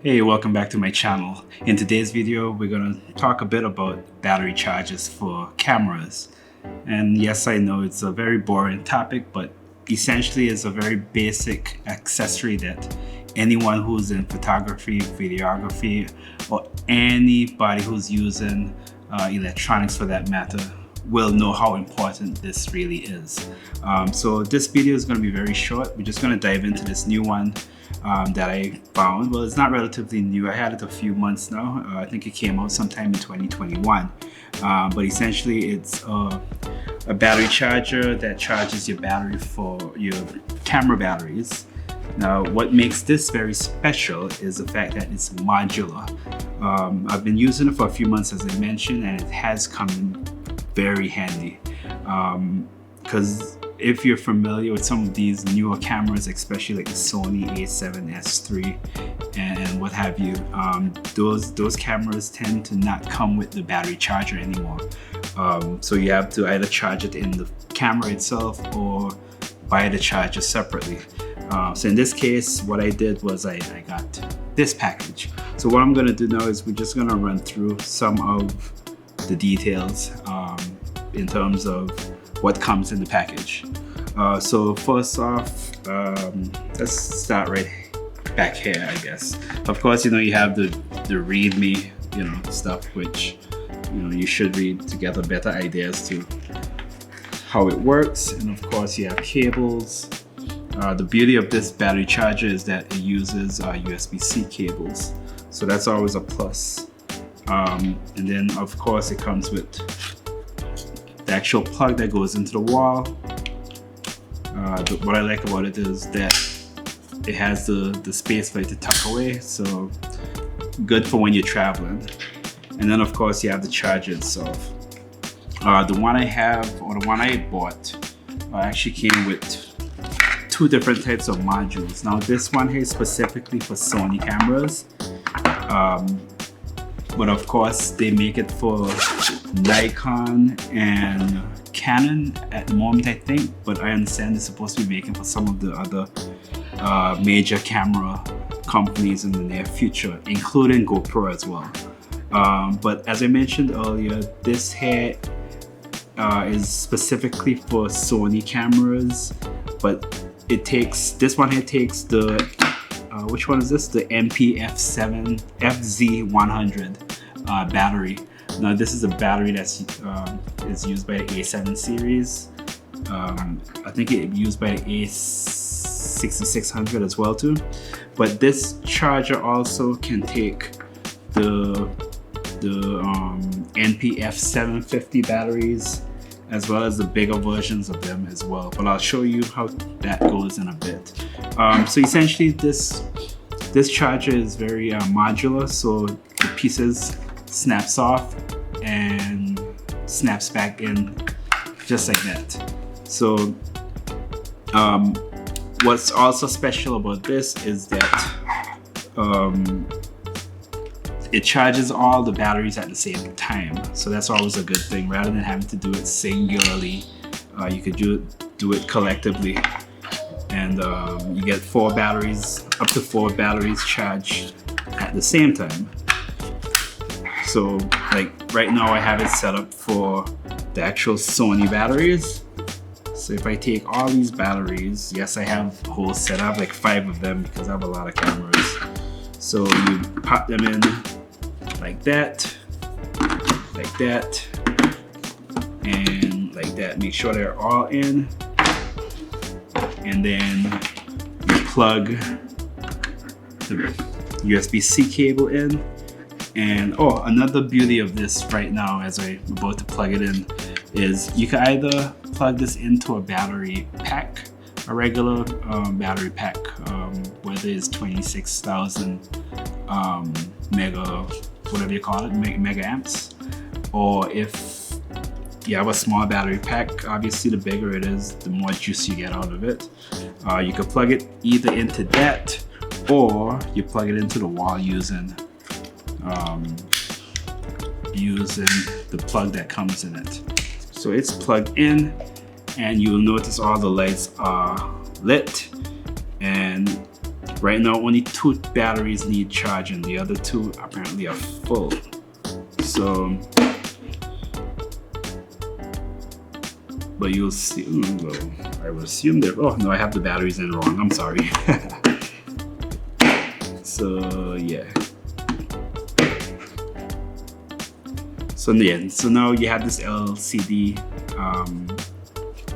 Hey, welcome back to my channel. In today's video, we're going to talk a bit about battery chargers for cameras. And yes, I know it's a very boring topic, but essentially it's a very basic accessory that anyone who's in photography, videography, or anybody who's using electronics for that matter will know how important this really is. So this video is going to be very short. We're just going to dive into this new one that I found. Well, it's not relatively new. I had it a few months now. I think it came out sometime in 2021. But essentially it's a battery charger that charges your battery for your camera batteries. Now, what makes this very special is the fact that it's modular. I've been using it for a few months, as I mentioned, and it has come in very handy. Because if you're familiar with some of these newer cameras, especially like the Sony a7S III and what have you, those cameras tend to not come with the battery charger anymore. So you have to either charge it in the camera itself or buy the charger separately. So in this case, what I did was I got this package. So what I'm going to do now is we're just going to run through some of the details in terms of what comes in the package. So first off, let's start right back here, I guess. Of course, you have the README, stuff which you should read to get a better idea as to how it works. And of course, you have cables. The beauty of this battery charger is that it uses USB-C cables, so that's always a plus. And then of course it comes with the actual plug that goes into the wall. What I like about it is that it has the space for it to tuck away, so good for when you're traveling. And then of course you have the charger itself. The one I have, or the one I bought, actually came with two different types of modules. Now this one here is specifically for Sony cameras, but of course they make it for Nikon and Canon at the moment, I think, but I understand it's supposed to be making for some of the other major camera companies in the near future, including GoPro as well. But as I mentioned earlier, this here is specifically for Sony cameras, but this one here takes the which one is this? The MPF7 FZ100 battery. Now this is a battery that's is used by the A7 series. I think it's used by the A6600 as well too. But this charger also can take the NPF 750 batteries, as well as the bigger versions of them as well. But I'll show you how that goes in a bit. So essentially this charger is very modular, so the pieces snaps off and snaps back in just like that. So what's also special about this is that it charges all the batteries at the same time, so that's always a good thing. Rather than having to do it singularly, you could do it collectively, and you get up to four batteries charged at the same time. So like right now I have it set up for the actual Sony batteries. So if I take all these batteries, yes, I have a whole set. I have like 5 of them because I have a lot of cameras. So you pop them in like that, and like that. Make sure they're all in, and then you plug the USB-C cable in. And another beauty of this right now, as I'm about to plug it in, is you can either plug this into a battery pack, a regular battery pack, whether it's 26,000 whatever you call it, mega amps, or if you have a small battery pack, obviously the bigger it is, the more juice you get out of it. You can plug it either into that, or you plug it into the wall using the plug that comes in it. So it's plugged in, and you'll notice all the lights are lit, and Right now, only 2 batteries need charging. The other 2 apparently are full. So, but you'll see. Well, I would assume that. Oh no, I have the batteries in wrong. I'm sorry. So yeah. So now you have this LCD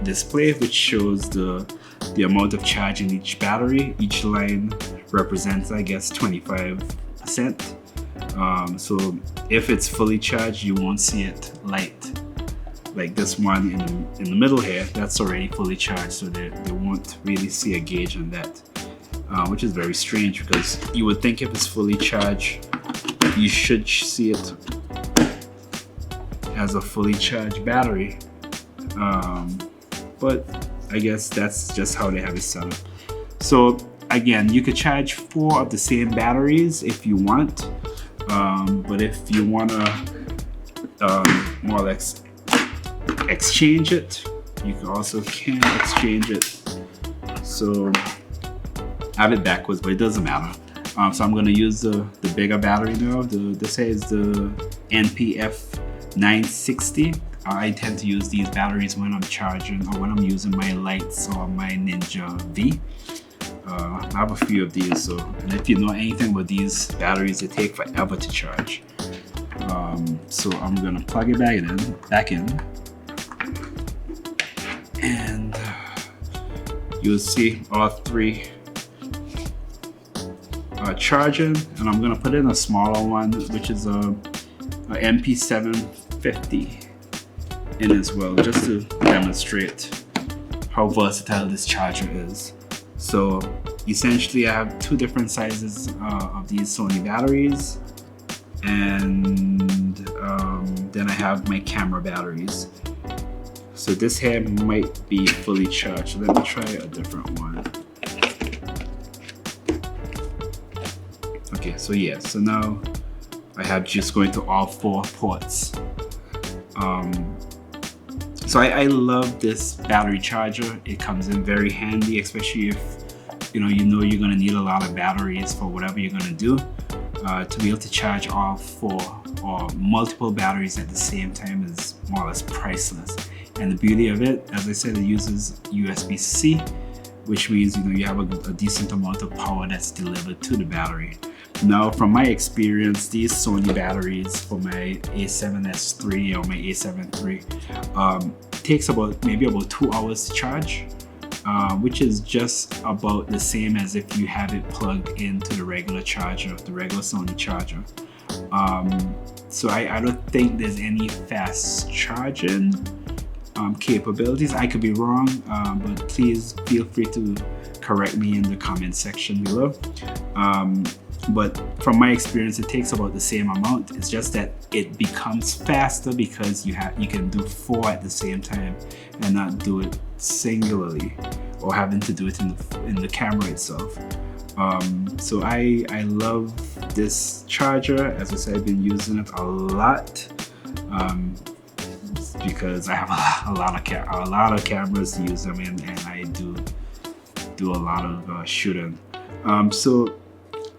display which shows the amount of charge in each battery. Each line represents, I guess, 25%. So if it's fully charged, you won't see it light. Like this one in the middle here, that's already fully charged, so they won't really see a gauge on that, which is very strange because you would think if it's fully charged, you should see it as a fully charged battery. But I guess that's just how they have it set up. So again, you could charge 4 of the same batteries if you want, but if you want to more or less exchange it, you can exchange it. So I have it backwards, but it doesn't matter. So I'm going to use the bigger battery now. This here is the NPF 960. I tend to use these batteries when I'm charging or when I'm using my lights or my Ninja V. I have a few of these, and if you know anything about these batteries, they take forever to charge. So I'm gonna plug it back in, and you'll see all 3 are charging. And I'm gonna put in a smaller one, which is a MP750 in as well, just to demonstrate how versatile this charger is. So essentially I have 2 different sizes of these Sony batteries, and then I have my camera batteries. So this here might be fully charged. So let me try a different one. Okay, so yeah, so now I have just going to all 4 ports. So I love this battery charger. It comes in very handy, especially if you know you're gonna need a lot of batteries for whatever you're gonna do. To be able to charge all 4 or multiple batteries at the same time is more or less priceless. And the beauty of it, as I said, it uses USB-C, which means you have a decent amount of power that's delivered to the battery. Now, from my experience, these Sony batteries for my A7S III or my A7 III takes maybe about 2 hours to charge, which is just about the same as if you have it plugged into the regular charger, the regular Sony charger. So I don't think there's any fast charging capabilities. I could be wrong, but please feel free to correct me in the comment section below. But from my experience, it takes about the same amount. It's just that it becomes faster because you can do 4 at the same time and not do it singularly or having to do it in the camera itself. So I love this charger. As I said, I've been using it a lot because I have a lot of cameras to use them in, and I do a lot of shooting. So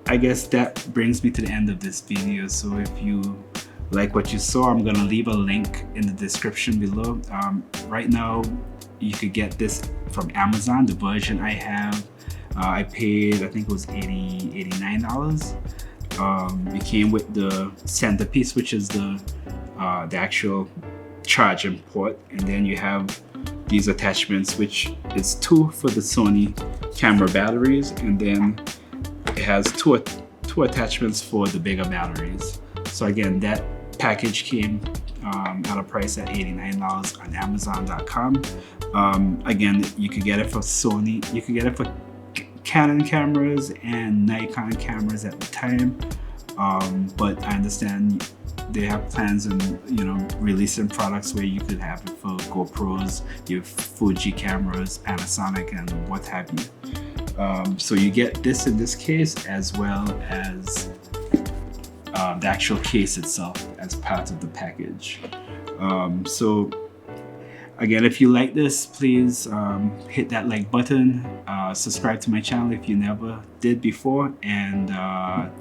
I guess that brings me to the end of this video. So if you like what you saw, I'm gonna leave a link in the description below. Right now, you could get this from Amazon. The version I have, I paid, I think it was $89. It came with the centerpiece, which is the actual charging port, and then you have these attachments, which is 2 for the Sony camera batteries, and then it has two attachments for the bigger batteries. So again, that package came at a price at $89 on Amazon.com. Again, you could get it for Sony, you could get it for Canon cameras and Nikon cameras at the time, but I understand they have plans on releasing products where you could have it for GoPros, your Fuji cameras, Panasonic, and what have you. So you get this in this case, as well as the actual case itself as part of the package. So Again, if you like this, please hit that like button, subscribe to my channel if you never did before, and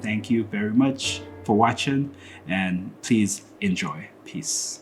thank you very much for watching, and please enjoy. Peace.